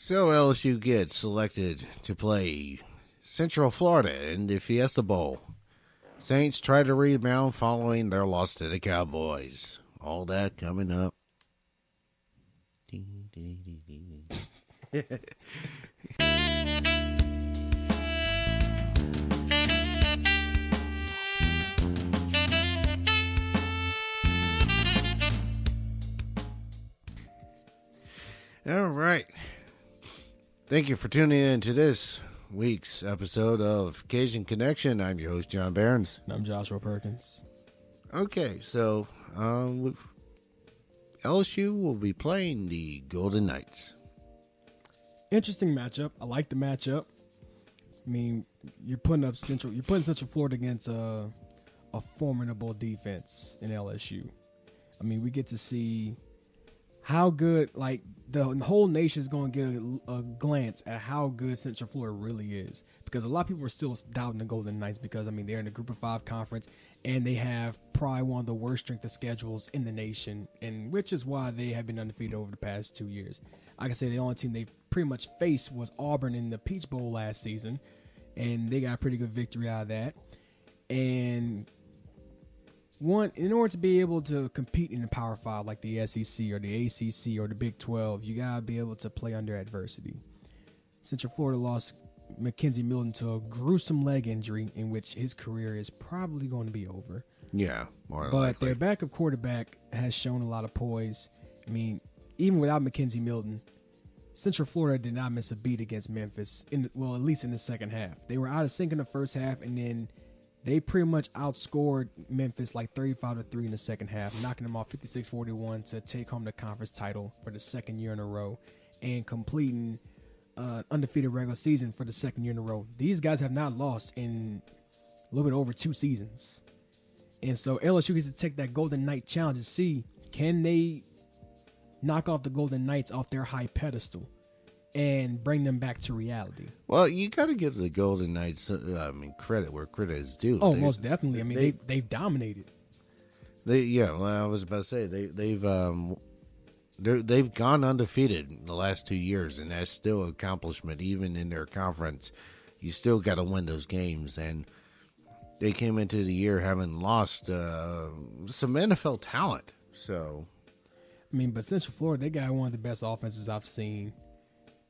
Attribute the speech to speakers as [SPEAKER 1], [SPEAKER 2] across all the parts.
[SPEAKER 1] So LSU gets selected to play Central Florida in the Fiesta Bowl. Saints try to rebound following their loss to the Cowboys. All that coming up. All right. Thank you for tuning in to this week's episode of Cajun Connection. I'm your host, John Barons.
[SPEAKER 2] And I'm Joshua Perkins.
[SPEAKER 1] Okay, so LSU will be playing the Golden Knights.
[SPEAKER 2] Interesting matchup. I like the matchup. I mean, you're putting Central Florida against a formidable defense in LSU. I mean, we get to see how good, like, the whole nation is going to get a glance at how good Central Florida really is. Because a lot of people are still doubting the Golden Knights because, I mean, they're in the Group of 5 conference and they have probably one of the worst strength of schedules in the nation, and which is why they have been undefeated over the past 2 years. Like I say, the only team they pretty much faced was Auburn in the Peach Bowl last season, and they got a pretty good victory out of that. And in order to be able to compete in the Power 5 like the SEC or the ACC or the Big 12, you got to be able to play under adversity. Central Florida lost Mackenzie Milton to a gruesome leg injury in which his career is probably going to be over.
[SPEAKER 1] Yeah, more than
[SPEAKER 2] But
[SPEAKER 1] likely.
[SPEAKER 2] their backup quarterback has shown a lot of poise. I mean, even without Mackenzie Milton, Central Florida did not miss a beat against Memphis, at least in the second half. They were out of sync in the first half, and then they pretty much outscored Memphis like 35-3 in the second half, knocking them off 56-41 to take home the conference title for the second year in a row and completing undefeated regular season for the second year in a row. These guys have not lost in a little bit over 2 seasons. And so LSU gets to take that Golden Knight challenge and see, can they knock off the Golden Knights off their high pedestal and bring them back to reality?
[SPEAKER 1] Well, you got to give the Golden Knights, credit where credit is due.
[SPEAKER 2] Oh, most definitely. I mean, they've dominated.
[SPEAKER 1] I was about to say they've gone undefeated in the last 2 years, and that's still an accomplishment. Even in their conference, you still got to win those games. And they came into the year having lost some NFL talent. So,
[SPEAKER 2] I mean, but Central Florida, they got one of the best offenses I've seen.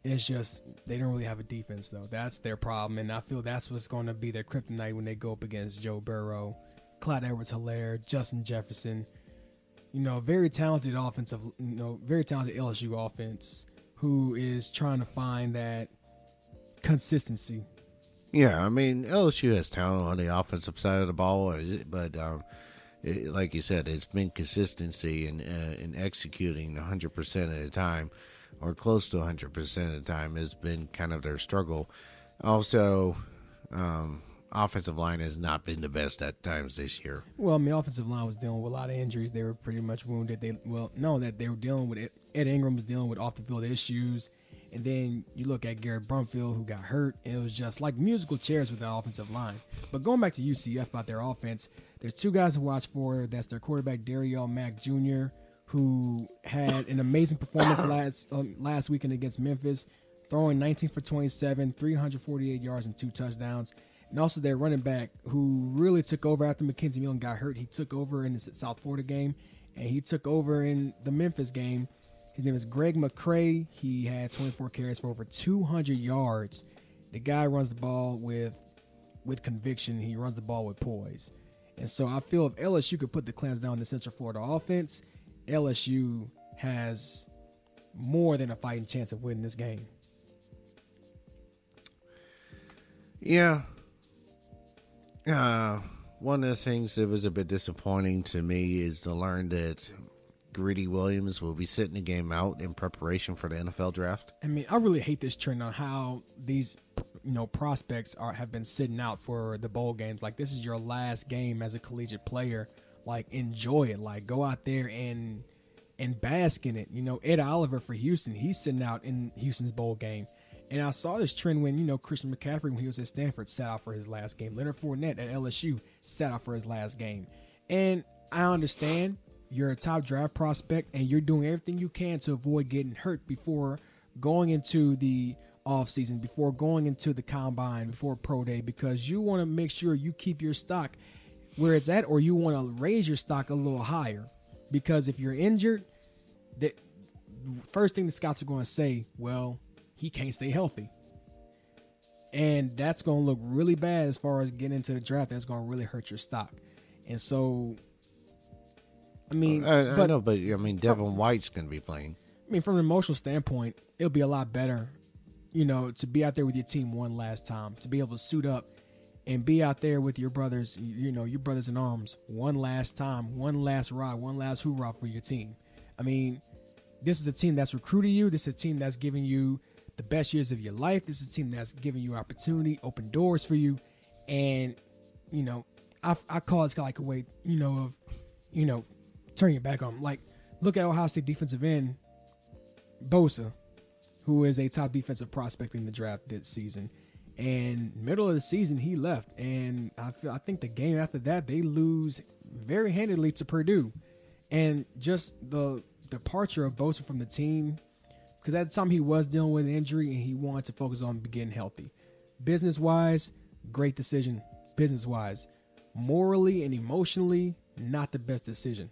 [SPEAKER 2] It's just they don't really have a defense, though. That's their problem, and I feel that's what's going to be their kryptonite when they go up against Joe Burrow, Clyde Edwards-Helaire, Justin Jefferson. Very talented very talented LSU offense who is trying to find that consistency.
[SPEAKER 1] Yeah, I mean, LSU has talent on the offensive side of the ball, but like you said, it's been consistency in executing 100% of the time, or close to 100% of the time, has been kind of their struggle. Also, offensive line has not been the best at times this year.
[SPEAKER 2] Well, I mean, offensive line was dealing with a lot of injuries. They were pretty much wounded. They were dealing with it. Ed Ingram was dealing with off-the-field issues. And then you look at Garrett Brumfield, who got hurt. And it was just like musical chairs with the offensive line. But going back to UCF about their offense, there's 2 guys to watch for. That's their quarterback, Dario Mack Jr., who had an amazing performance last weekend against Memphis, throwing 19 for 27, 348 yards and 2 touchdowns. And also their running back, who really took over after Mackenzie Milton got hurt. He took over in the South Florida game, and he took over in the Memphis game. His name is Greg McCray. He had 24 carries for over 200 yards. The guy runs the ball with conviction. He runs the ball with poise. And so I feel if LSU could put the clamps down on the Central Florida offense, LSU has more than a fighting chance of winning this game.
[SPEAKER 1] Yeah. One of the things that was a bit disappointing to me is to learn that Greedy Williams will be sitting the game out in preparation for the NFL draft.
[SPEAKER 2] I mean, I really hate this trend on how these prospects have been sitting out for the bowl games. Like, this is your last game as a collegiate player. Like, enjoy it. Like, go out there and bask in it. Ed Oliver for Houston, he's sitting out in Houston's bowl game. And I saw this trend when, Christian McCaffrey, when he was at Stanford, sat out for his last game. Leonard Fournette at LSU sat out for his last game. And I understand you're a top draft prospect and you're doing everything you can to avoid getting hurt before going into the off season, before going into the combine, before pro day, because you want to make sure you keep your stock where it's at, or you want to raise your stock a little higher. Because if you're injured, the first thing the scouts are going to say, well, he can't stay healthy. And that's going to look really bad as far as getting into the draft. That's going to really hurt your stock. And so, I mean,
[SPEAKER 1] I know, but I mean, Devin White's going to be playing.
[SPEAKER 2] I mean, from an emotional standpoint, it'll be a lot better, you know, to be out there with your team one last time, to be able to suit up and be out there with your brothers, you know, your brothers in arms one last time, one last ride, one last hoorah for your team. I mean, this is a team that's recruited you. This is a team that's giving you the best years of your life. This is a team that's giving you opportunity, open doors for you. And, you know, I call it like a way, you know, of, you know, turning it back on. Like, look at Ohio State defensive end Bosa, who is a top defensive prospect in the draft this season. And middle of the season, he left. And I think the game after that, they lose very handedly to Purdue. And just the departure of Bosa from the team, because at the time he was dealing with an injury and he wanted to focus on getting healthy. Business-wise, great decision. Business-wise. Morally and emotionally, not the best decision.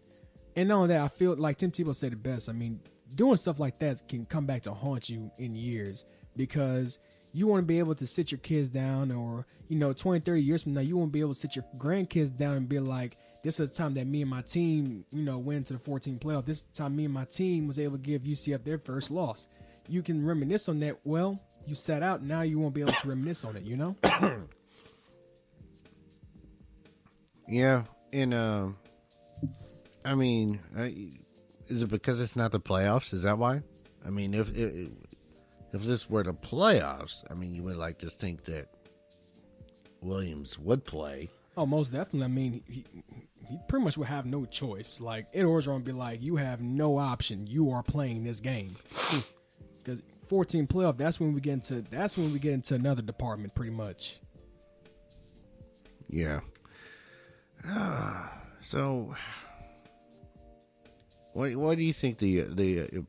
[SPEAKER 2] And not only that, I feel like Tim Tebow said it best. I mean, doing stuff like that can come back to haunt you in years, because you want to be able to sit your kids down, or, you know, 20, 30 years from now, you won't be able to sit your grandkids down and be like, this was the time that me and my team, you know, went into the 14 playoff. This time me and my team was able to give UCF their first loss. You can reminisce on that. Well, you sat out. Now you won't be able to reminisce on it, you know?
[SPEAKER 1] Yeah. And, I mean, is it because it's not the playoffs? Is that why? I mean, if this were the playoffs, I mean, you would like to think that Williams would play.
[SPEAKER 2] Oh, most definitely. I mean, he pretty much would have no choice. Like, Ed Orgeron would be like, you have no option. You are playing this game. Because 14 playoff, that's when we get into another department, pretty much.
[SPEAKER 1] Yeah. So, what do you think the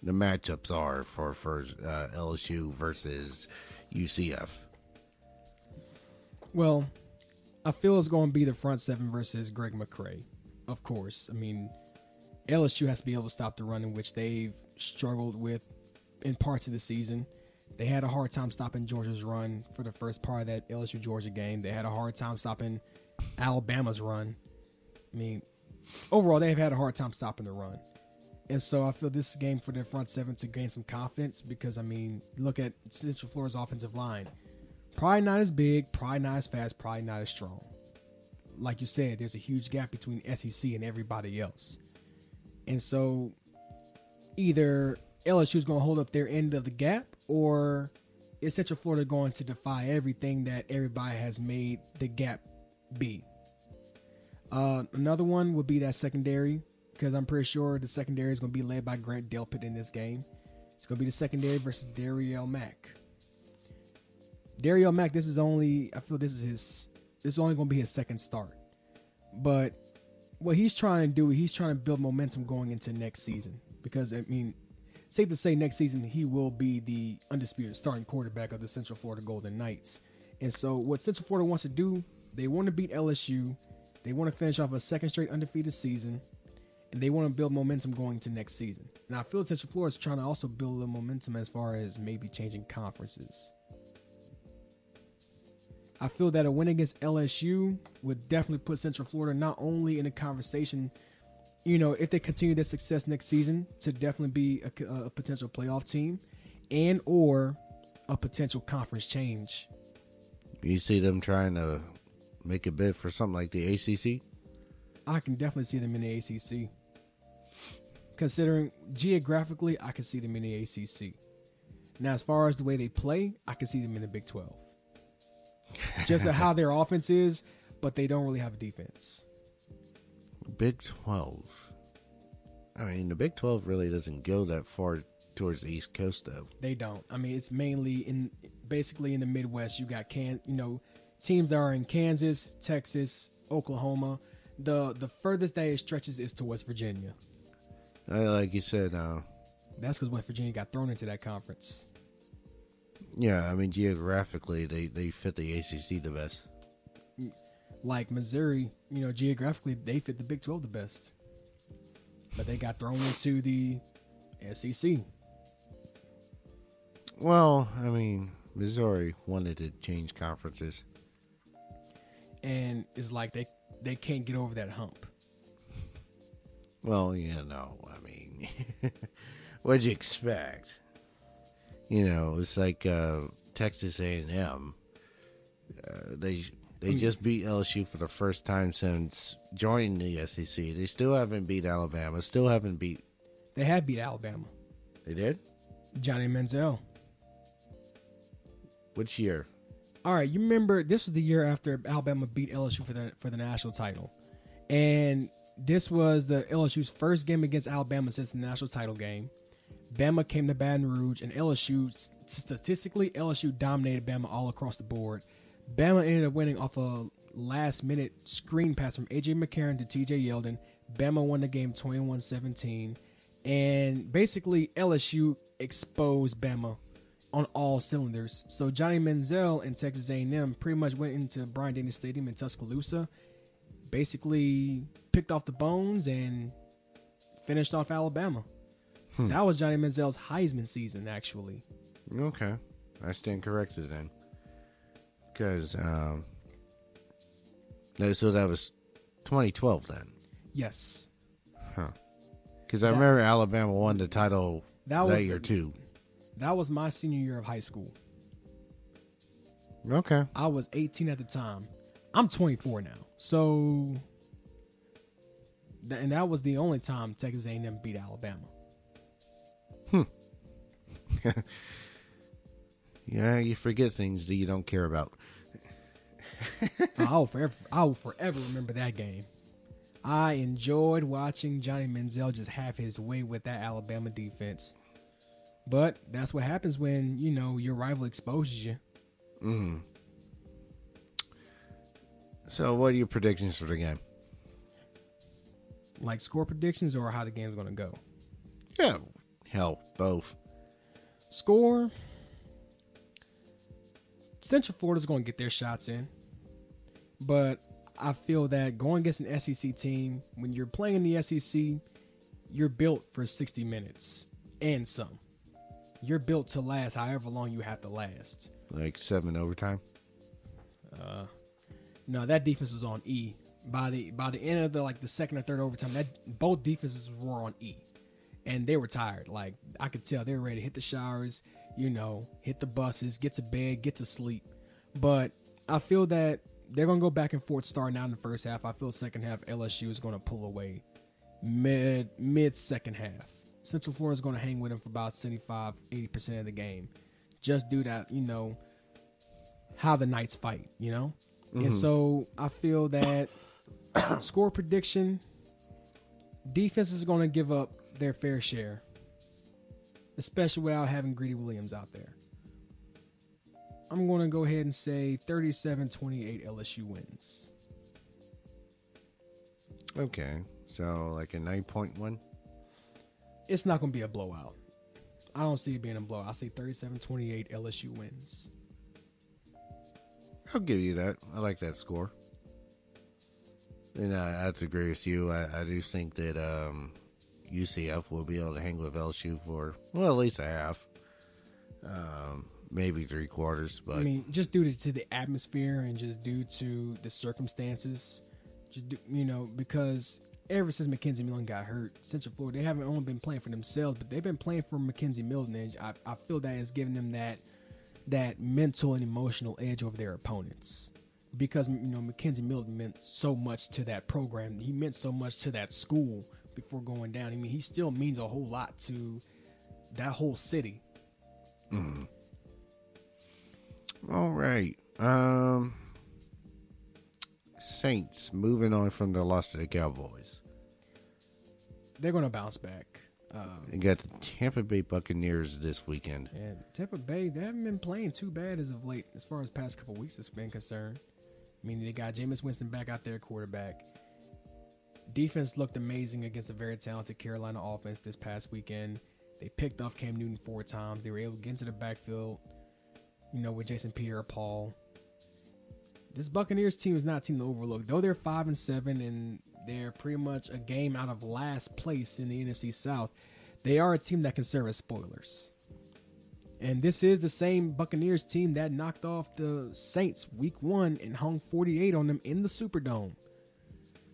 [SPEAKER 1] matchups are for LSU versus UCF?
[SPEAKER 2] Well, I feel it's going to be the front seven versus Greg McCray, of course. I mean, LSU has to be able to stop the run, in which they've struggled with in parts of the season. They had a hard time stopping Georgia's run for the first part of that LSU-Georgia game. They had a hard time stopping Alabama's run. I mean, overall, they've had a hard time stopping the run. And so I feel this game for their front seven to gain some confidence, because, I mean, look at Central Florida's offensive line. Probably not as big, probably not as fast, probably not as strong. Like you said, there's a huge gap between SEC and everybody else. And so either LSU is going to hold up their end of the gap, or is Central Florida going to defy everything that everybody has made the gap be? Another one would be that secondary, because I'm pretty sure the secondary is going to be led by Grant Delpit in this game. It's going to be the secondary versus Darriel Mack. Darriel Mack, this is only going to be his second start. But what he's trying to do, he's trying to build momentum going into next season. Because, I mean, safe to say next season he will be the undisputed starting quarterback of the Central Florida Golden Knights. And so what Central Florida wants to do, they want to beat LSU. They want to finish off a second straight undefeated season. And they want to build momentum going into next season. And I feel Central Florida is trying to also build a little momentum as far as maybe changing conferences. I feel that a win against LSU would definitely put Central Florida not only in a conversation, you know, if they continue their success next season, to definitely be a potential playoff team, and or a potential conference change.
[SPEAKER 1] You see them trying to make a bid for something like the ACC?
[SPEAKER 2] I can definitely see them in the ACC. Considering geographically, I can see them in the ACC. Now, as far as the way they play, I can see them in the Big 12. Just how their offense is, but they don't really have a defense.
[SPEAKER 1] Big 12. I mean, the Big 12 really doesn't go that far towards the East Coast, though.
[SPEAKER 2] They don't. I mean, it's mainly basically in the Midwest. You got teams that are in Kansas, Texas, Oklahoma. The furthest that it stretches is to West Virginia.
[SPEAKER 1] Like you said,
[SPEAKER 2] That's because West Virginia got thrown into that conference.
[SPEAKER 1] Yeah, I mean, geographically, they fit the ACC the best.
[SPEAKER 2] Like Missouri, geographically, they fit the Big 12 the best. But they got thrown into the SEC.
[SPEAKER 1] Well, I mean, Missouri wanted to change conferences.
[SPEAKER 2] And it's like they can't get over that hump.
[SPEAKER 1] Well, I mean, what'd you expect? It's like Texas A&M. They just beat LSU for the first time since joining the SEC. They still haven't beat Alabama.
[SPEAKER 2] They have beat Alabama.
[SPEAKER 1] They did?
[SPEAKER 2] Johnny Manziel.
[SPEAKER 1] Which year?
[SPEAKER 2] All right, you remember this was the year after Alabama beat LSU for the national title, and this was the LSU's first game against Alabama since the national title game. Bama came to Baton Rouge, and statistically, LSU dominated Bama all across the board. Bama ended up winning off a last-minute screen pass from A.J. McCarron to T.J. Yeldon. Bama won the game 21-17, and basically LSU exposed Bama on all cylinders. So Johnny Manziel and Texas A&M pretty much went into Bryant-Denny Stadium in Tuscaloosa, basically picked off the bones and finished off Alabama. That was Johnny Manziel's Heisman season, actually.
[SPEAKER 1] Okay. I stand corrected then. Because, so that was 2012 then?
[SPEAKER 2] Yes.
[SPEAKER 1] Huh. Because I remember Alabama won the title that year too.
[SPEAKER 2] That was my senior year of high school.
[SPEAKER 1] Okay.
[SPEAKER 2] I was 18 at the time. I'm 24 now. So, and that was the only time Texas A&M beat Alabama.
[SPEAKER 1] Yeah, you forget things that you don't care about.
[SPEAKER 2] I will forever remember that game. I enjoyed watching Johnny Manziel just have his way with that Alabama defense. But that's what happens when, your rival exposes you.
[SPEAKER 1] Mm. So what are your predictions for the game?
[SPEAKER 2] Like score predictions or how the game's going to go?
[SPEAKER 1] Yeah, hell, both.
[SPEAKER 2] Score. Central Florida's going to get their shots in. But I feel that going against an SEC team, when you're playing in the SEC, you're built for 60 minutes and some. You're built to last however long you have to last.
[SPEAKER 1] Like 7 overtime?
[SPEAKER 2] No, that defense was on E. By the end of the second or third overtime, both defenses were on E. And they were tired. Like, I could tell they were ready to hit the showers, hit the buses, get to bed, get to sleep. But I feel that they're going to go back and forth starting out in the first half. I feel second half LSU is going to pull away mid-second half. Central Florida is going to hang with them for about 75-80% of the game. Just due to, how the Knights fight, Mm-hmm. And so I feel that score prediction, defense is going to give up their fair share, especially without having Greedy Williams out there. I'm going to go ahead and say 37-28 LSU wins.
[SPEAKER 1] Okay, so like a 9.1?
[SPEAKER 2] It's not going to be a blowout. I don't see it being a blowout. I say 37-28 LSU wins.
[SPEAKER 1] I'll give you that. I like that score. And I have to agree with you. I do think that UCF will be able to hang with LSU for, at least a half. Maybe 3/4. But
[SPEAKER 2] I mean, just due to the atmosphere and just due to the circumstances. Because ever since Mackenzie Milton got hurt, Central Florida, they haven't only been playing for themselves, but they've been playing for Mackenzie Milton. And I feel that has given them that mental and emotional edge over their opponents. Because, Mackenzie Milton meant so much to that program. He meant so much to that school before going down. I mean, he still means a whole lot to that whole city.
[SPEAKER 1] Mm. All right. Saints moving on from the loss to the Cowboys.
[SPEAKER 2] They're going to bounce back.
[SPEAKER 1] They got the Tampa Bay Buccaneers this weekend.
[SPEAKER 2] And Tampa Bay, they haven't been playing too bad as of late, as far as past couple weeks has been concerned. I mean, they got Jameis Winston back out there, quarterback. Defense looked amazing against a very talented Carolina offense this past weekend. They picked off Cam Newton 4 times. They were able to get into the backfield, with Jason Pierre-Paul. This Buccaneers team is not a team to overlook. Though they're 5-7 and they're pretty much a game out of last place in the NFC South, they are a team that can serve as spoilers. And this is the same Buccaneers team that knocked off the Saints week 1 and hung 48 on them in the Superdome.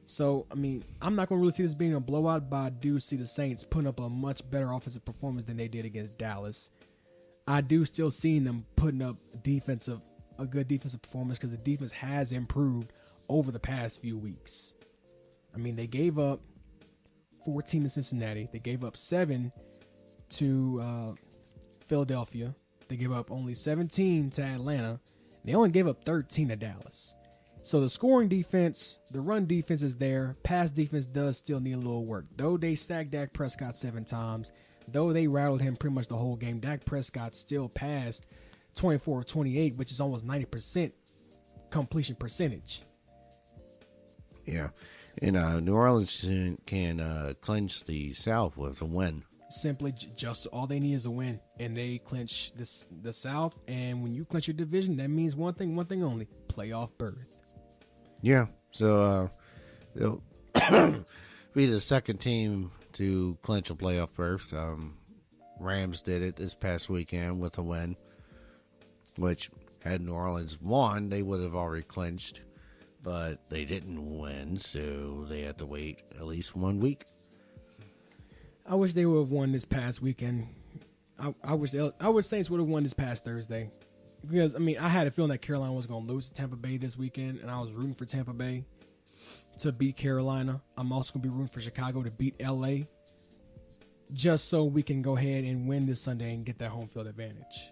[SPEAKER 2] So, I'm not going to really see this being a blowout, but I do see the Saints putting up a much better offensive performance than they did against Dallas. I do still see them putting up a good defensive performance because the defense has improved over the past few weeks. They gave up 14 to Cincinnati. They gave up 7 to Philadelphia. They gave up only 17 to Atlanta. They only gave up 13 to Dallas. So the scoring defense, the run defense is there. Pass defense does still need a little work. Though they sacked Dak Prescott 7 times, though they rattled him pretty much the whole game, Dak Prescott still passed 24 of 28, which is almost 90% completion percentage.
[SPEAKER 1] Yeah. And New Orleans can clinch the South with a win.
[SPEAKER 2] Simply just all they need is a win, and they clinch the South. And when you clinch your division, that means one thing only: playoff berth.
[SPEAKER 1] Yeah, so they'll be the second team to clinch a playoff berth. Rams did it this past weekend with a win, which had New Orleans won, they would have already clinched, but they didn't win, so they had to wait at least 1 week.
[SPEAKER 2] I wish they would have won this past weekend. I wish Saints would have won this past Thursday. Because, I had a feeling that Carolina was going to lose to Tampa Bay this weekend, and I was rooting for Tampa Bay to beat Carolina. I'm also going to be rooting for Chicago to beat L.A. just so we can go ahead and win this Sunday and get that home field advantage.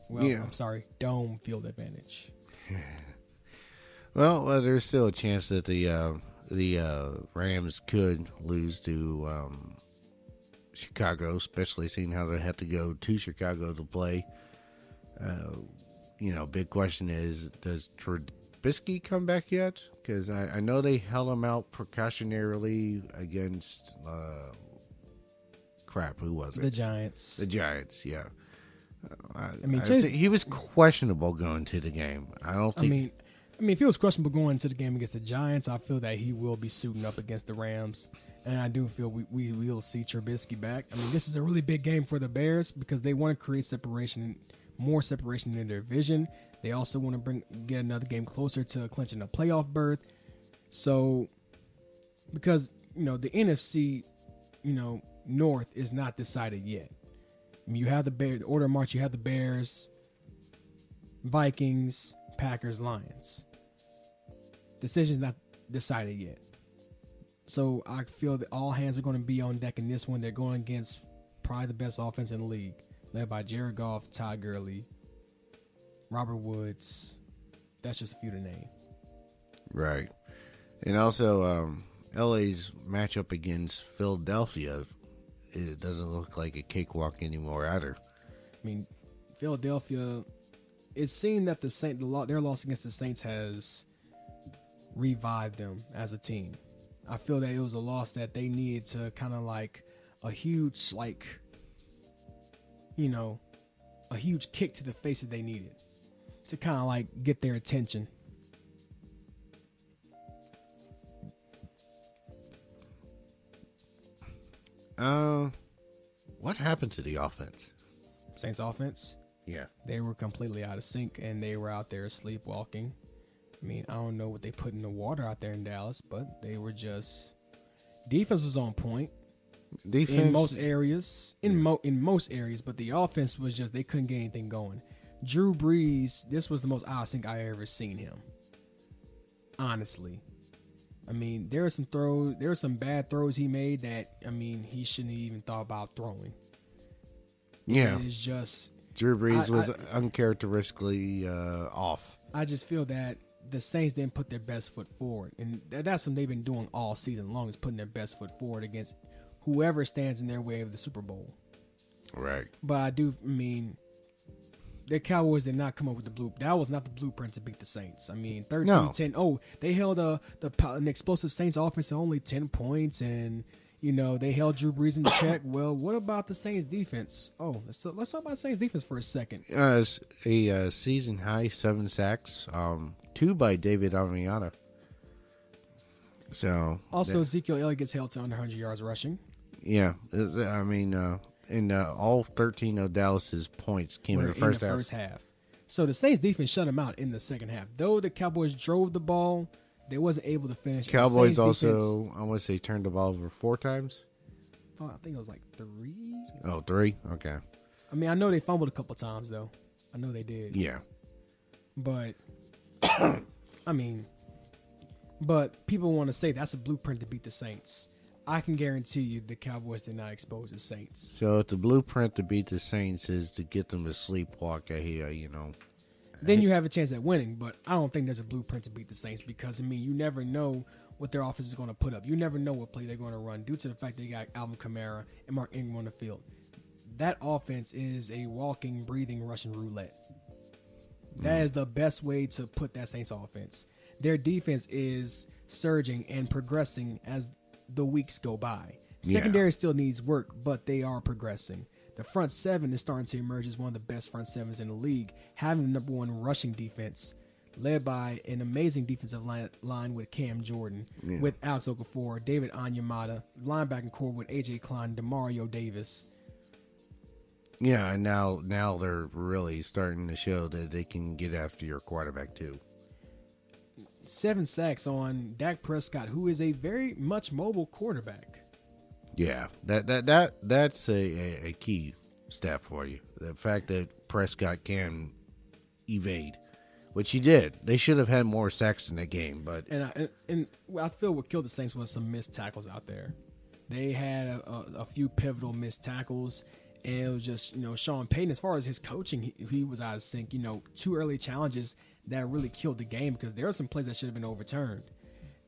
[SPEAKER 2] Well, yeah. I'm sorry, dome field advantage.
[SPEAKER 1] Well, there's still a chance that the Rams could lose to Chicago, especially seeing how they have to go to Chicago to play. Big question is, does Trubisky come back yet? Because I know they held him out precautionarily against who was it?
[SPEAKER 2] The Giants.
[SPEAKER 1] The Giants, yeah. I think he was questionable going to the game. I don't think.
[SPEAKER 2] If he was questionable going into the game against the Giants, I feel that he will be suiting up against the Rams. And I do feel we will see Trubisky back. This is a really big game for the Bears because they want to create more separation in their division. They also want to get another game closer to clinching a playoff berth. So, because, the NFC, North is not decided yet. You have the order of march, you have the Bears, Vikings, Packers, Lions. Decision's not decided yet. So I feel that all hands are going to be on deck in this one. They're going against probably the best offense in the league, led by Jared Goff, Todd Gurley, Robert Woods. That's just a few to name.
[SPEAKER 1] Right. And also, LA's matchup against Philadelphia, it doesn't look like a cakewalk anymore either.
[SPEAKER 2] Philadelphia, it seemed that their loss against the Saints has revived them as a team. I feel that it was a loss that they needed to kind of like a huge, a huge kick to the face that they needed to kind of like get their attention.
[SPEAKER 1] What happened to the offense?
[SPEAKER 2] Saints offense?
[SPEAKER 1] Yeah.
[SPEAKER 2] They were completely out of sync, and they were out there sleepwalking. I don't know what they put in the water out there in Dallas, but they were just... Defense was on point.
[SPEAKER 1] Defense
[SPEAKER 2] in most areas. In most areas, but the offense was just... They couldn't get anything going. Drew Brees, this was the most out of sync I ever seen him. Honestly. There were some bad throws he made that, he shouldn't have even thought about throwing.
[SPEAKER 1] Yeah.
[SPEAKER 2] It's just...
[SPEAKER 1] Drew Brees was uncharacteristically off.
[SPEAKER 2] I just feel that the Saints didn't put their best foot forward. And that's something they've been doing all season long, is putting their best foot forward against whoever stands in their way of the Super Bowl.
[SPEAKER 1] Right.
[SPEAKER 2] But the Cowboys did not come up with the blueprint. That was not the blueprint to beat the Saints. 13-10. Oh, they held an explosive Saints offense to only 10 points, and They held Drew Brees in the check. Well, what about the Saints defense? Oh, let's talk about Saints defense for a second.
[SPEAKER 1] A season high 7 sacks, 2 by David Amiata. So
[SPEAKER 2] also Ezekiel Elliott gets held to under 100 yards rushing.
[SPEAKER 1] Yeah, I mean, all 13 of Dallas's points came in the first half.
[SPEAKER 2] So the Saints defense shut them out in the second half. Though the Cowboys drove the ball, they wasn't able to finish.
[SPEAKER 1] Cowboys also, I want to say, turned the ball over 4 times.
[SPEAKER 2] Oh, I think it was like 3.
[SPEAKER 1] Oh, 3? Okay.
[SPEAKER 2] I mean, I know they fumbled a couple times, though. I know they did.
[SPEAKER 1] Yeah.
[SPEAKER 2] But, but people want to say that's a blueprint to beat the Saints. I can guarantee you the Cowboys did not expose the Saints.
[SPEAKER 1] So if the blueprint to beat the Saints is to get them to sleepwalk,
[SPEAKER 2] then you have a chance at winning. But I don't think there's a blueprint to beat the Saints because, you never know what their offense is going to put up. You never know what play they're going to run due to the fact they got Alvin Kamara and Mark Ingram on the field. That offense is a walking, breathing Russian roulette. That is the best way to put that Saints offense. Their defense is surging and progressing as the weeks go by. Secondary still needs work, but they are progressing. The front seven is starting to emerge as one of the best front sevens in the league, having the number 1 rushing defense, led by an amazing defensive line with Cam Jordan, with Alex Okafor, David Onyemata, linebacking core with A.J. Klein, DeMario Davis.
[SPEAKER 1] Yeah, and now they're really starting to show that they can get after your quarterback too.
[SPEAKER 2] 7 sacks on Dak Prescott, who is a very much mobile quarterback.
[SPEAKER 1] Yeah, that's a key step for you. The fact that Prescott can evade, which he did. They should have had more sacks in the game, but
[SPEAKER 2] and I feel what killed the Saints was some missed tackles out there. They had a few pivotal missed tackles, and it was just Sean Payton. As far as his coaching, he was out of sync. 2 early challenges that really killed the game because there were some plays that should have been overturned.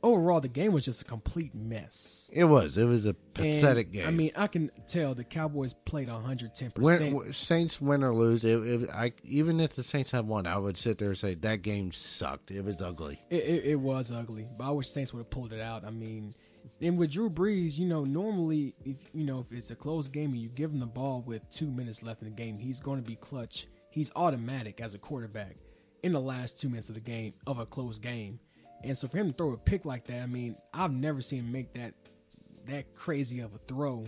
[SPEAKER 2] Overall, the game was just a complete mess.
[SPEAKER 1] It was a pathetic game.
[SPEAKER 2] I can tell the Cowboys played 110%.
[SPEAKER 1] Saints win or lose, even if the Saints had won, I would sit there and say that game sucked. It was ugly.
[SPEAKER 2] It was ugly, but I wish Saints would have pulled it out. And with Drew Brees, normally if it's a close game and you give him the ball with 2 minutes left in the game, he's going to be clutch. He's automatic as a quarterback in the last 2 minutes of the game of a close game. And so for him to throw a pick like that, I've never seen him make that crazy of a throw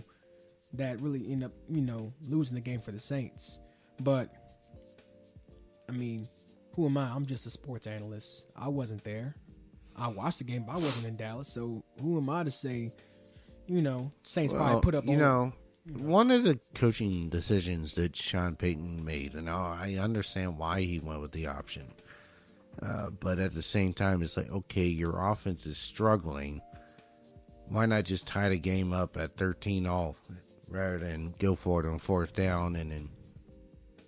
[SPEAKER 2] that really end up, losing the game for the Saints. But, who am I? I'm just a sports analyst. I wasn't there. I watched the game, but I wasn't in Dallas. So who am I to say, Saints probably put up
[SPEAKER 1] one of the coaching decisions that Sean Payton made, and I understand why he went with the option. But at the same time, it's like, okay, your offense is struggling. Why not just tie the game up at 13-all rather than go for it on 4th down and then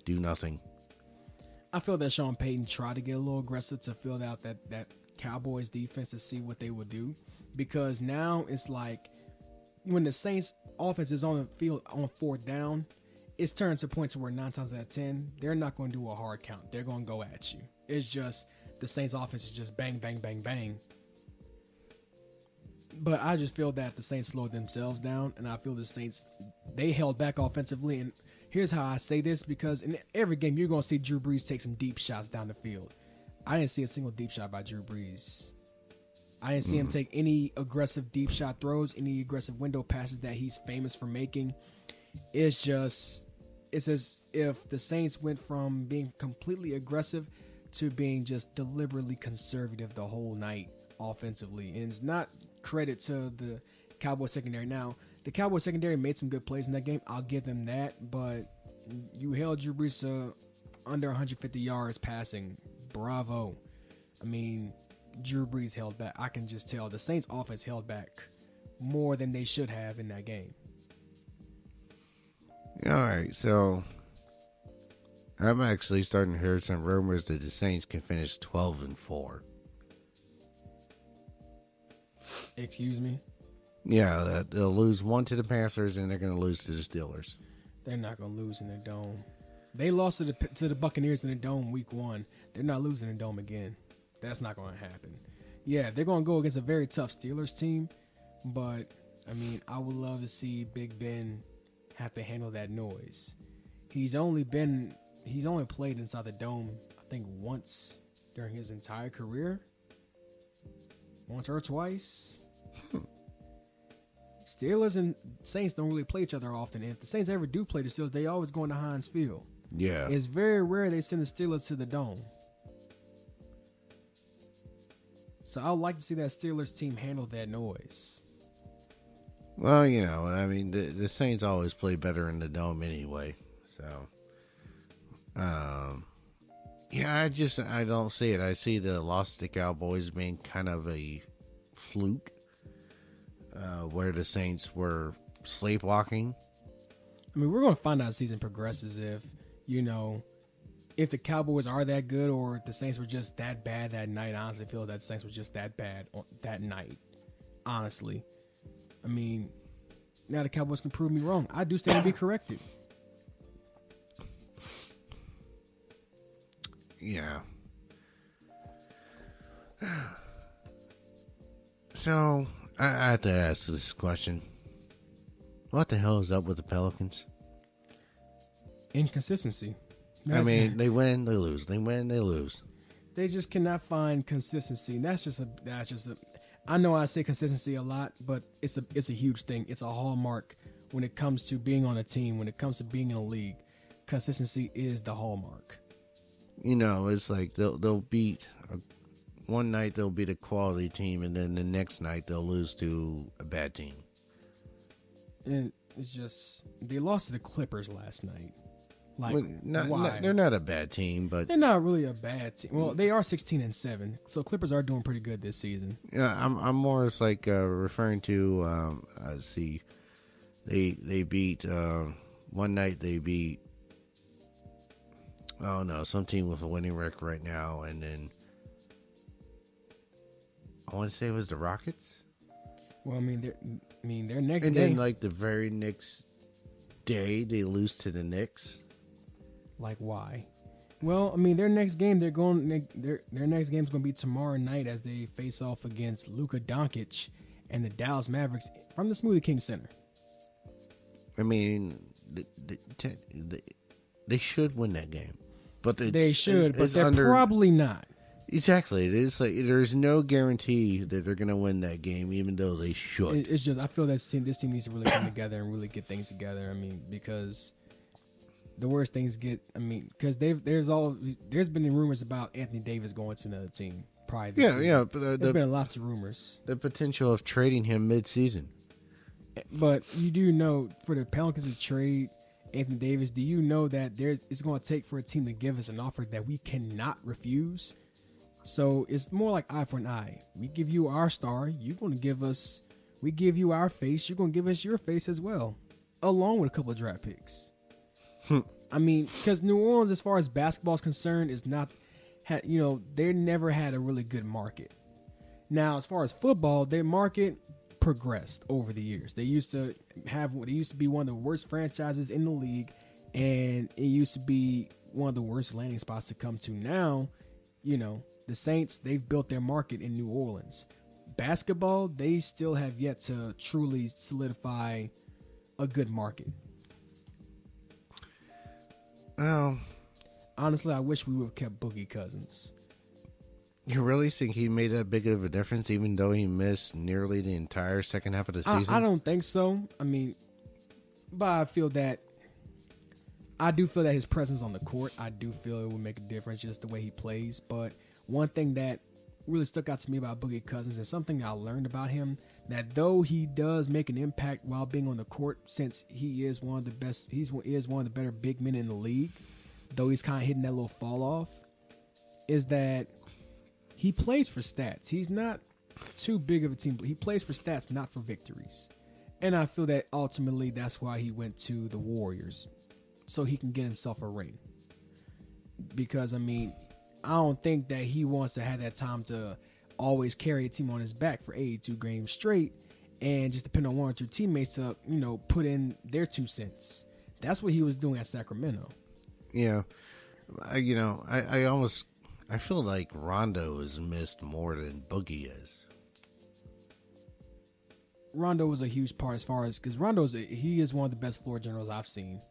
[SPEAKER 1] do nothing?
[SPEAKER 2] I feel that Sean Payton tried to get a little aggressive to fill out that Cowboys defense to see what they would do. Because now it's like when the Saints offense is on the field on 4th down, it's turned to a point to where 9 times out of 10, they're not going to do a hard count. They're going to go at you. It's just the Saints offense is just bang, bang, bang, bang. But I just feel that the Saints slowed themselves down, and I feel the Saints, they held back offensively. And here's how I say this, because in every game you're going to see Drew Brees take some deep shots down the field. I didn't see a single deep shot by Drew Brees. I didn't see him take any aggressive deep shot throws, any aggressive window passes that he's famous for making. It's as if the Saints went from being completely aggressive to being just deliberately conservative the whole night offensively. And it's not credit to the Cowboys secondary. Now, the Cowboys secondary made some good plays in that game. I'll give them that. But you held Drew Brees under 150 yards passing. Bravo. Drew Brees held back. I can just tell the Saints offense held back more than they should have in that game.
[SPEAKER 1] All right, so I'm actually starting to hear some rumors that the Saints can finish 12-4.
[SPEAKER 2] Excuse me?
[SPEAKER 1] Yeah, they'll lose 1 to the Panthers and they're going to lose to the Steelers.
[SPEAKER 2] They're not going to lose in the Dome. They lost to the Buccaneers in the Dome week 1. They're not losing in the Dome again. That's not going to happen. Yeah, they're going to go against a very tough Steelers team, but I mean, I would love to see Big Ben have to handle that noise. He's only played inside the dome, I think, once during his entire career. Once or twice. Steelers and Saints don't really play each other often. And if the Saints ever do play the Steelers, they always go into Heinz Field.
[SPEAKER 1] Yeah.
[SPEAKER 2] It's very rare they send the Steelers to the dome. So I would like to see that Steelers team handle that noise.
[SPEAKER 1] Well, you know, I mean, the Saints always play better in the dome anyway. So, yeah, I don't see it. I see the loss to the Cowboys being kind of a fluke, where the Saints were sleepwalking.
[SPEAKER 2] I mean, we're going to find out as the season progresses if the Cowboys are that good or if the Saints were just that bad that night. I honestly feel that the Saints were just that bad that night. Honestly. I mean, now the Cowboys can prove me wrong. I do stand to be corrected.
[SPEAKER 1] Yeah. So, I have to ask this question. What the hell is up with the Pelicans?
[SPEAKER 2] Inconsistency.
[SPEAKER 1] I mean, they win, they lose. They win, they lose.
[SPEAKER 2] They just cannot find consistency. And that's just a. I know I say consistency a lot, but it's a huge thing. It's a hallmark when it comes to being on a team. When it comes to being in a league, consistency is the hallmark.
[SPEAKER 1] You know, it's like they'll beat one night they'll beat a quality team, and then the next night they'll lose to a bad team.
[SPEAKER 2] And it's just they lost to the Clippers last night. Like,
[SPEAKER 1] why? They're not a bad team, but
[SPEAKER 2] they're not really a bad team. Well, they are 16-7, so Clippers are doing pretty good this season.
[SPEAKER 1] Yeah, I'm more as like referring to. See, they beat one night. They beat. Oh no, some team with a winning record right now, and then I want to say it was the Rockets.
[SPEAKER 2] Well, I mean, their next
[SPEAKER 1] and
[SPEAKER 2] game,
[SPEAKER 1] then like the very next day they lose to the Knicks.
[SPEAKER 2] Like why? Well, I mean, their next game their next game is going to be tomorrow night as they face off against Luka Doncic and the Dallas Mavericks from the Smoothie King Center.
[SPEAKER 1] I mean, they should win that game, but
[SPEAKER 2] they're probably not.
[SPEAKER 1] Exactly, it is like there's no guarantee that they're going to win that game, even though they should.
[SPEAKER 2] It's just I feel that this team needs to really come together and really get things together. I mean, because the worst things get. I mean, because there's been rumors about Anthony Davis going to another team. Probably this season.
[SPEAKER 1] Yeah. But
[SPEAKER 2] there's been lots of rumors.
[SPEAKER 1] The potential of trading him mid-season.
[SPEAKER 2] But you do know for the Pelicans to trade Anthony Davis, do you know that it's going to take for a team to give us an offer that we cannot refuse? So it's more like eye for an eye. We give you our star, you're going to give us. We give you our face, you're going to give us your face as well, along with a couple of draft picks. I mean, because New Orleans, as far as basketball is concerned, is not, they never had a really good market. Now, as far as football, their market progressed over the years. They used to be one of the worst franchises in the league, and it used to be one of the worst landing spots to come to. Now, the Saints, they've built their market in New Orleans. Basketball, they still have yet to truly solidify a good market.
[SPEAKER 1] Well,
[SPEAKER 2] honestly, I wish we would have kept Boogie Cousins.
[SPEAKER 1] You really think he made that big of a difference, even though he missed nearly the entire second half of the season?
[SPEAKER 2] I don't think so. I mean, but I do feel that his presence on the court, I do feel it would make a difference, just the way he plays. But one thing that really stuck out to me about Boogie Cousins is something I learned about him, that though he does make an impact while being on the court, since he is one of the best, is one of the better big men in the league, though he's kind of hitting that little fall off, is that he plays for stats. He's not too big of a team, but he plays for stats, not for victories. And I feel that ultimately that's why he went to the Warriors, so he can get himself a ring. Because, I mean, I don't think that he wants to have that time to always carry a team on his back for 82 games straight and just depend on one or two teammates to, put in their 2 cents. That's what he was doing at Sacramento.
[SPEAKER 1] Yeah. I feel like Rondo is missed more than Boogie is.
[SPEAKER 2] Rondo was a huge part as far as because he is one of the best floor generals I've seen.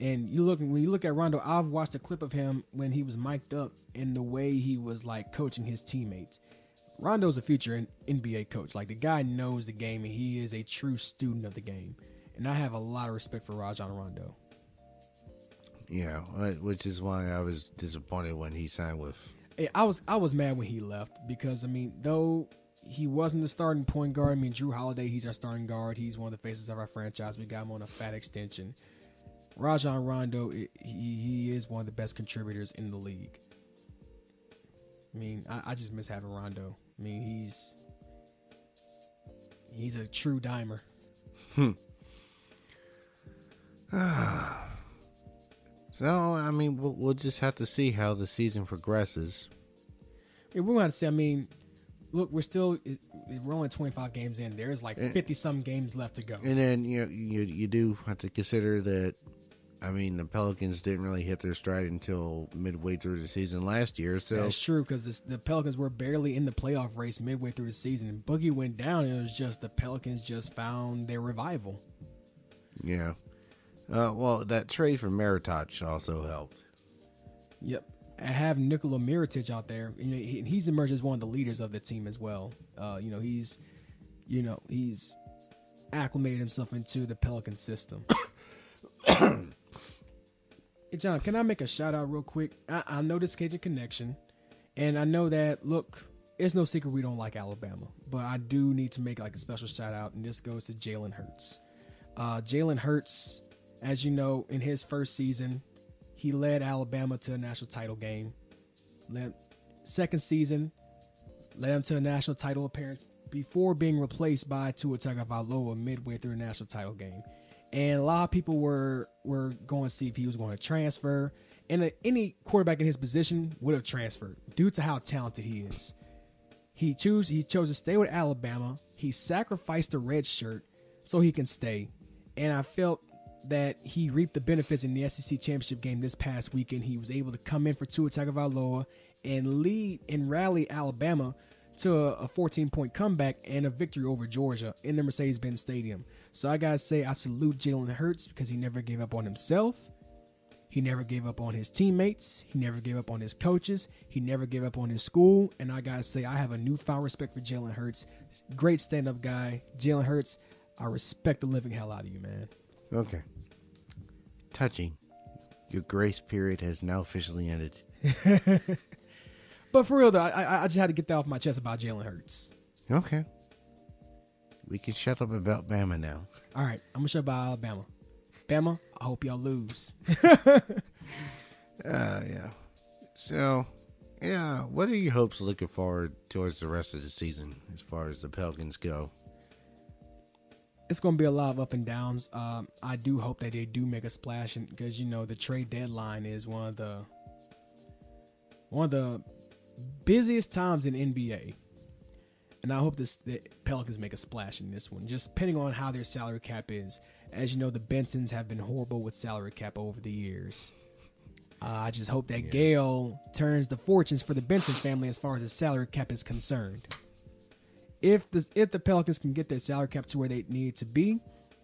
[SPEAKER 2] And when you look at Rondo, I've watched a clip of him when he was mic'd up and the way he was like coaching his teammates. Rondo's a future NBA coach. Like the guy knows the game and he is a true student of the game. And I have a lot of respect for Rajon Rondo.
[SPEAKER 1] Yeah, which is why I was disappointed when he signed with.
[SPEAKER 2] I was mad when he left because I mean, though he wasn't the starting point guard. I mean, Drew Holiday, he's our starting guard. He's one of the faces of our franchise. We got him on a fat extension. Rajon Rondo, he is one of the best contributors in the league. I mean, I just miss having Rondo. I mean, he's a true dimer.
[SPEAKER 1] So, I mean, we'll just have to see how the season progresses.
[SPEAKER 2] Yeah, we're going to see. I mean, look, we're only 25 games in. There's like 50-some games left to go.
[SPEAKER 1] And then, you do have to consider that, I mean, the Pelicans didn't really hit their stride until midway through the season last year. So
[SPEAKER 2] that's true because the Pelicans were barely in the playoff race midway through the season. And Boogie went down, and it was just the Pelicans just found their revival.
[SPEAKER 1] Yeah. Well, that trade for Mirotic also helped.
[SPEAKER 2] Yep. I have Nikola Mirotic out there. He's emerged as one of the leaders of the team as well. He's acclimated himself into the Pelican system. Hey, John, can I make a shout out real quick? I know this Cajun Connection, and I know that, look, it's no secret we don't like Alabama, but I do need to make like a special shout out, and this goes to Jalen Hurts. Jalen Hurts, as you know, in his first season, he led Alabama to a national title game. Second season, led him to a national title appearance before being replaced by Tua Tagovailoa midway through the national title game. And a lot of people were going to see if he was going to transfer. And any quarterback in his position would have transferred due to how talented he is. He chose to stay with Alabama. He sacrificed the red shirt so he can stay. And I felt that he reaped the benefits in the SEC championship game this past weekend. He was able to come in for Tua Tagovailoa and lead and rally Alabama to a 14-point comeback and a victory over Georgia in the Mercedes-Benz Stadium. So I got to say, I salute Jalen Hurts because he never gave up on himself. He never gave up on his teammates. He never gave up on his coaches. He never gave up on his school. And I got to say, I have a newfound respect for Jalen Hurts. Great stand-up guy. Jalen Hurts, I respect the living hell out of you, man.
[SPEAKER 1] Okay. Touching. Your grace period has now officially ended.
[SPEAKER 2] But for real, though, I just had to get that off my chest about Jalen Hurts.
[SPEAKER 1] Okay. We can shut up about Bama now.
[SPEAKER 2] All right. I'm going to shut up about Alabama. Bama, I hope y'all lose.
[SPEAKER 1] Yeah. So, yeah, what are your hopes looking forward towards the rest of the season as far as the Pelicans go?
[SPEAKER 2] It's going to be a lot of up and downs. I do hope that they do make a splash because, the trade deadline is one of the busiest times in NBA. And I hope the Pelicans make a splash in this one, just depending on how their salary cap is. As you know, the Bensons have been horrible with salary cap over the years. I just hope that Gale turns the fortunes for the Benson family as far as the salary cap is concerned. If the Pelicans can get their salary cap to where they need to be,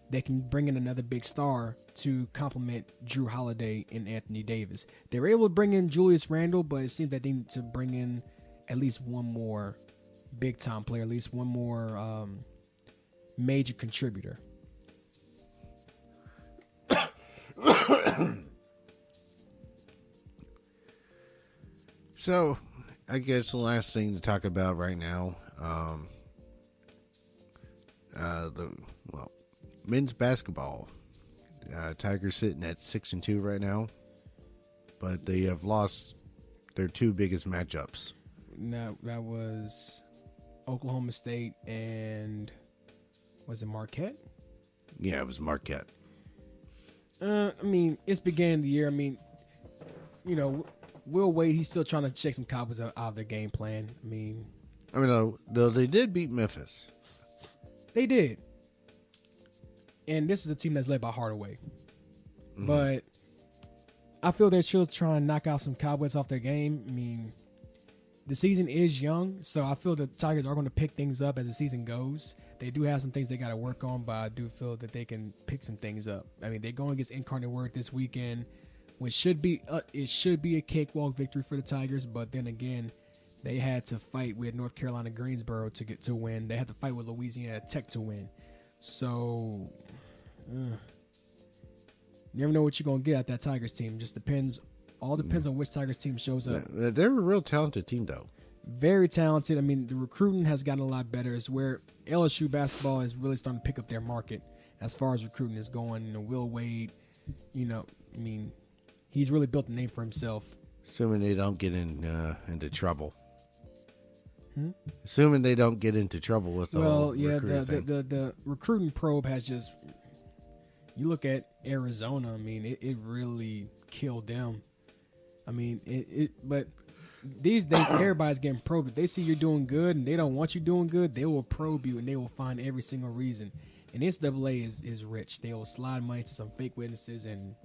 [SPEAKER 2] they can bring in another big star to complement Drew Holiday and Anthony Davis. They were able to bring in Julius Randle, but it seems that they need to bring in at least one more big-time player, at least one more major contributor.
[SPEAKER 1] So, I guess the last thing to talk about right now, men's basketball. Tigers sitting at 6-2 right now, but they have lost their two biggest matchups.
[SPEAKER 2] Now, that was Oklahoma State and was it Marquette?
[SPEAKER 1] Yeah, it was Marquette.
[SPEAKER 2] It's beginning of the year. Will Wade, he's still trying to shake some cobwebs out of their game plan.
[SPEAKER 1] Though they did beat Memphis.
[SPEAKER 2] They did. And this is a team that's led by Hardaway. Mm-hmm. But I feel they're still trying to knock out some cobwebs off their game. the season is young, so I feel the Tigers are going to pick things up as the season goes. They do have some things they got to work on, but I do feel that they can pick some things up. I mean, they're going against Incarnate Word this weekend, which should be a cakewalk victory for the Tigers. But then again, they had to fight with North Carolina Greensboro to win. They had to fight with Louisiana Tech to win. So, you never know what you're going to get at that Tigers team. Just depends. All depends on which Tigers team shows up.
[SPEAKER 1] They're a real talented team, though.
[SPEAKER 2] Very talented. I mean, the recruiting has gotten a lot better. It's where LSU basketball is really starting to pick up their market as far as recruiting is going. You know, Will Wade, he's really built a name for himself.
[SPEAKER 1] Assuming they don't get into trouble. Assuming they don't get into trouble with the whole recruiting thing.
[SPEAKER 2] The recruiting probe has just, you look at Arizona, I mean, it really killed them. I mean, but these days everybody's getting probed. If they see you're doing good and they don't want you doing good, they will probe you and they will find every single reason. And NCAA is rich. They will slide money to some fake witnesses and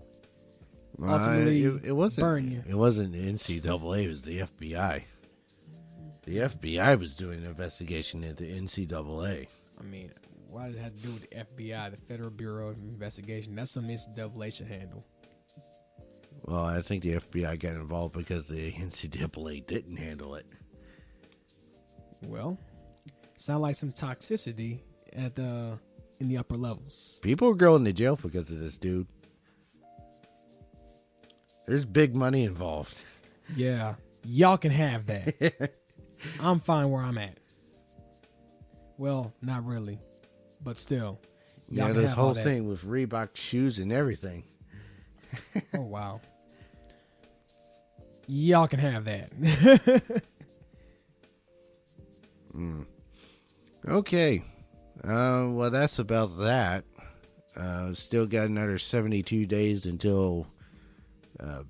[SPEAKER 2] ultimately burn you.
[SPEAKER 1] It wasn't the NCAA, it was the FBI. The FBI was doing an investigation into NCAA.
[SPEAKER 2] I mean, why does it have to do with the FBI, the Federal Bureau of Investigation? That's something NCAA should handle.
[SPEAKER 1] Well, I think the FBI got involved because the NCAA didn't handle it.
[SPEAKER 2] Well, sound like some toxicity in the upper levels.
[SPEAKER 1] People are going to jail because of this, dude. There's big money involved.
[SPEAKER 2] Yeah, y'all can have that. I'm fine where I'm at. Well, not really, but still.
[SPEAKER 1] Yeah, this whole thing with Reebok shoes and everything.
[SPEAKER 2] Oh, wow. Y'all can have that.
[SPEAKER 1] Okay. Well, that's about that. Still got another 72 days until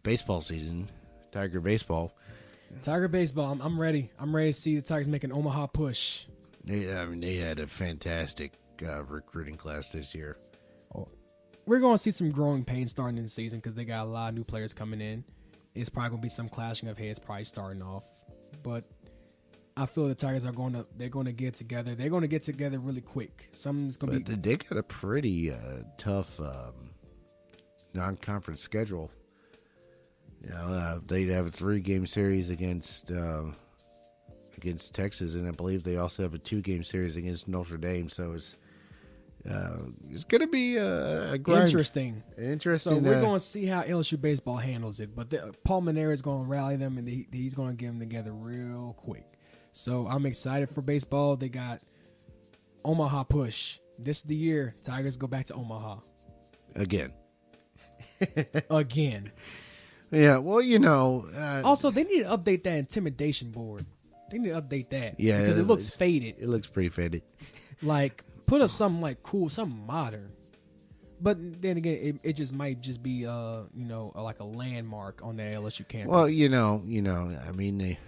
[SPEAKER 1] baseball season. Tiger baseball.
[SPEAKER 2] Tiger baseball. I'm ready. I'm ready to see the Tigers make an Omaha push.
[SPEAKER 1] They had a fantastic recruiting class this year.
[SPEAKER 2] We're going to see some growing pains starting in the season because they got a lot of new players coming in. It's probably going to be some clashing of heads probably starting off. But I feel the Tigers are going to get together. They're going to get together really quick. Something's going to be.
[SPEAKER 1] They got a pretty tough non-conference schedule. You know, they have a 3-game series against Texas, and I believe they also have a 2-game series against Notre Dame. So it's going to be a grind.
[SPEAKER 2] Interesting. So we're going to see how LSU baseball handles it. But Paul Manera is going to rally them, and he's going to get them together real quick. So I'm excited for baseball. They got Omaha push. This is the year Tigers go back to Omaha.
[SPEAKER 1] Again.
[SPEAKER 2] Yeah,
[SPEAKER 1] well, you know.
[SPEAKER 2] Also, they need to update that intimidation board. They need to update that.
[SPEAKER 1] Yeah.
[SPEAKER 2] Because it looks faded.
[SPEAKER 1] It looks pretty faded.
[SPEAKER 2] Like, put up something like cool, something modern. But then again, it just might just be, like a landmark on the LSU campus.
[SPEAKER 1] Well, you know, I mean, it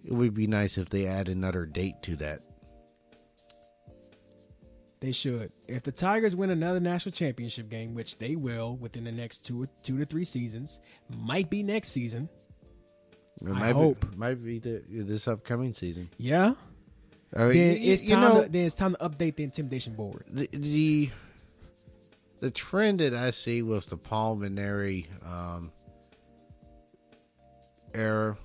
[SPEAKER 1] would be nice if they add another date to that.
[SPEAKER 2] They should. If the Tigers win another national championship game, which they will within the next 2 to 3 seasons, might be next season. I hope.
[SPEAKER 1] Might be this upcoming season.
[SPEAKER 2] Yeah.
[SPEAKER 1] I mean,
[SPEAKER 2] then it's time to update the intimidation board.
[SPEAKER 1] The trend that I see with the Paul Manera era,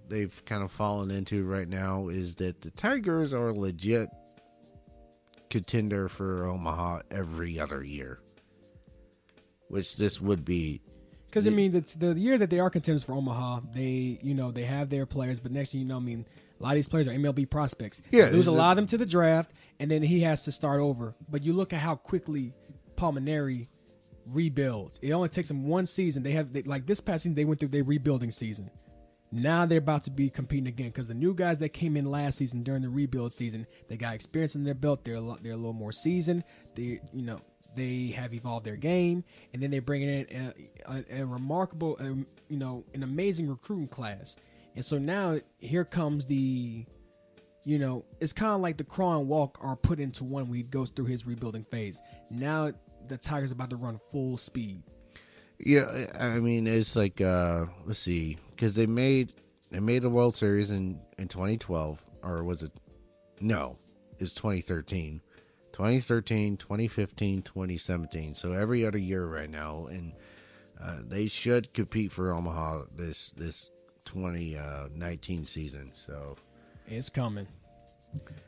[SPEAKER 1] they've kind of fallen into right now, is that the Tigers are a legit contender for Omaha every other year, which this would be.
[SPEAKER 2] Because I mean, the year that they are contenders for Omaha, they have their players, but next thing you know, I mean, a lot of these players are MLB prospects.
[SPEAKER 1] Yeah,
[SPEAKER 2] lose a lot of them to the draft, and then he has to start over. But you look at how quickly Paul Manera rebuilds. It only takes him one season. Like this past season, they went through their rebuilding season. Now they're about to be competing again because the new guys that came in last season during the rebuild season, they got experience in their belt. They're a little more seasoned. They have evolved their game, and then they're bringing in a remarkable, an amazing recruiting class. And so now here comes it's kind of like the crawl and walk are put into one when he goes through his rebuilding phase. Now the Tigers are about to run full speed.
[SPEAKER 1] Yeah, I mean, it's like, let's see, because they made They made the World Series in 2012, or was it? No, it's 2013. 2013, 2015, 2017. So every other year right now, and they should compete for Omaha this 2019 season. So
[SPEAKER 2] it's coming.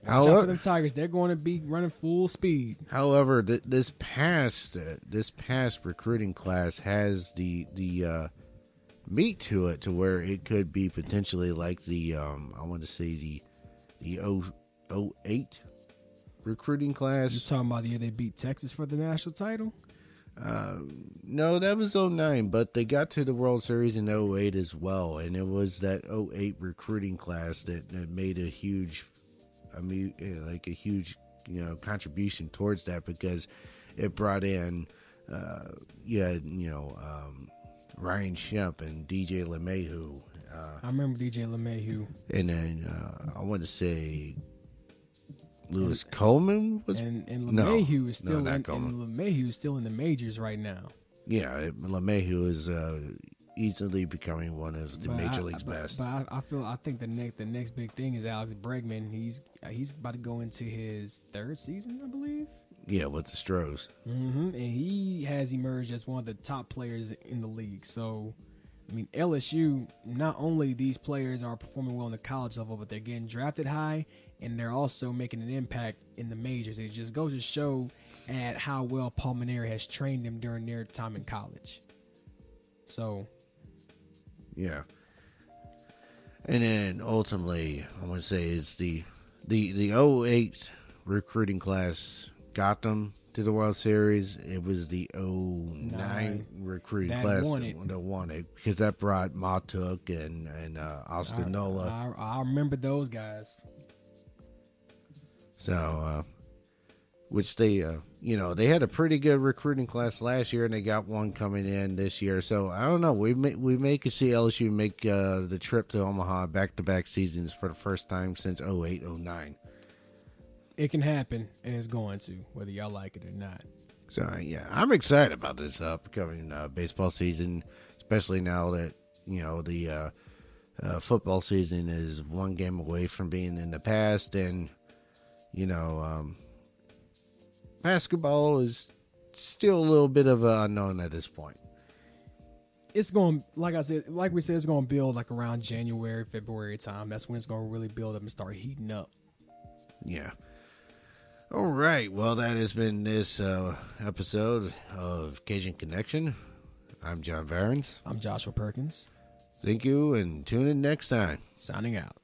[SPEAKER 2] Watch out for them Tigers. They're going to be running full speed.
[SPEAKER 1] However, this past recruiting class has the meat to it, to where it could be potentially like the I want to say the 08 recruiting class.
[SPEAKER 2] You talking about the year they beat Texas for the national title?
[SPEAKER 1] No, that was 09, but they got to the World Series in 08 as well, and it was that 08 recruiting class that made a huge, a huge, contribution towards that, because it brought in, Ryan Shemp and DJ LeMahieu.
[SPEAKER 2] I remember DJ LeMahieu.
[SPEAKER 1] And then I want to say Lewis Coleman was,
[SPEAKER 2] and LeMahieu is still
[SPEAKER 1] LeMahieu
[SPEAKER 2] is still in the majors right now.
[SPEAKER 1] Yeah, LeMahieu is easily becoming one of the major league's best.
[SPEAKER 2] But I think the next big thing is Alex Bregman. He's about to go into his third season, I believe.
[SPEAKER 1] Yeah, with the Stros.
[SPEAKER 2] Mm-hmm. And he has emerged as one of the top players in the league. So, I mean, LSU, not only these players are performing well on the college level, but they're getting drafted high, and they're also making an impact in the majors. It just goes to show at how well Paul Maneri has trained them during their time in college. So,
[SPEAKER 1] yeah. And then ultimately, I want to say it's the 08 recruiting class got them to the World Series. It was the 09 recruiting class that won it, because that brought Matuk and Austin Nola.
[SPEAKER 2] I remember those guys.
[SPEAKER 1] So, which they had a pretty good recruiting class last year, and they got one coming in this year. So I don't know. We may could see LSU make the trip to Omaha back-to-back seasons for the first time since 08, 09.
[SPEAKER 2] It can happen, and it's going to, whether y'all like it or not.
[SPEAKER 1] So, yeah, I'm excited about this upcoming baseball season, especially now that, the football season is one game away from being in the past, and, basketball is still a little bit of an unknown at this point.
[SPEAKER 2] It's going, like we said, it's going to build like around January, February time. That's when it's going to really build up and start heating up.
[SPEAKER 1] Yeah. All right. Well, that has been this episode of Cajun Connection. I'm John Barons.
[SPEAKER 2] I'm Joshua Perkins.
[SPEAKER 1] Thank you, and tune in next time.
[SPEAKER 2] Signing out.